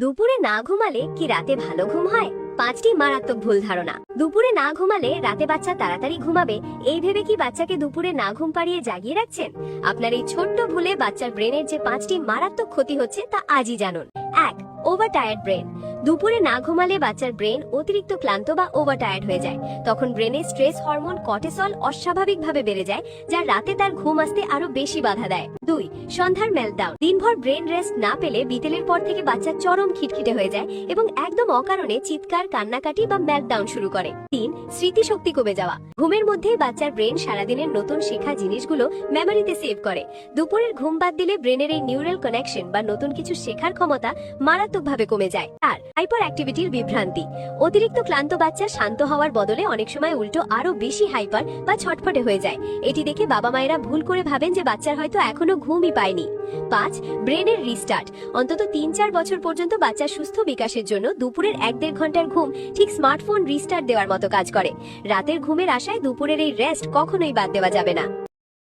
দুপুরে না ঘুমালে কি রাতে ভালো ঘুম হয়? 5টি মারাত্মক ভুল ধারণা। দুপুরে না ঘুমালে রাতে বাচ্চা তাড়াতাড়ি ঘুমাবে, এই ভেবে কি বাচ্চাকে দুপুরে না ঘুম পাড়িয়ে জাগিয়ে রাখছেন? আপনার এই ছোট্ট ভুলে বাচ্চার ব্রেনের যে 5টি মারাত্মক ক্ষতি হচ্ছে তা আজই জানুন। 1. Over tired brain. দুপুরে না ঘুমালে বাচ্চার ব্রেন অতিরিক্ত ক্লান্ত বা ওভার টায়ার্ড হয়ে যায়। তখন ব্রেনে স্ট্রেস হরমোন কর্টিসল অস্বাভাবিকভাবে বেড়ে যায়, যা রাতে তার ঘুম আসতে আরো বেশি বাধা দেয়। 2. সন্ধ্যার মেল্টডাউন। দিনভর ব্রেন রেস্ট না পেলে বিকেলের পর থেকে বাচ্চা চরম খিটখিটে হয়ে যায় এবং একদম অকারণে চিৎকার, কান্নাকাটি বা মেল্টডাউন শুরু করে। 3. স্মৃতিশক্তি কমে যাওয়া। ঘুমের মধ্যেই বাচ্চার ব্রেন সারাদিনের নতুন শেখা জিনিসগুলো মেমোরিতে সেভ করে। দুপুরের ঘুম বাদ দিলে ব্রেনের এই নিউরাল কানেকশন বা নতুন কিছু শেখার ক্ষমতা মারাত্মকভাবে কমে যায়। আর হাইপার অ্যাক্টিভিটির বিভ্রান্তি। অতিরিক্ত ক্লান্ত বাচ্চা শান্ত হওয়ার বদলে অনেক সময় উল্টো আরো বেশি হাইপার বা ছটফটে হয়ে যায়। এটি দেখে বাবা মায়েরা ভুল করে ভাবেন যে বাচ্চার হয়তো এখনো ঘুমই পায়নি। 5. ব্রেনের রিস্টার্ট। অন্তত 3-4 বছর পর্যন্ত বাচ্চার সুস্থ বিকাশের জন্য দুপুরের 1-1.5 ঘন্টার ঘুম ঠিক স্মার্টফোন রিস্টার্ট দেওয়ার মতো কাজ করে। রাতের ঘুমের আশায় দুপুরের এই রেস্ট কখনোই বাদ দেওয়া যাবে না।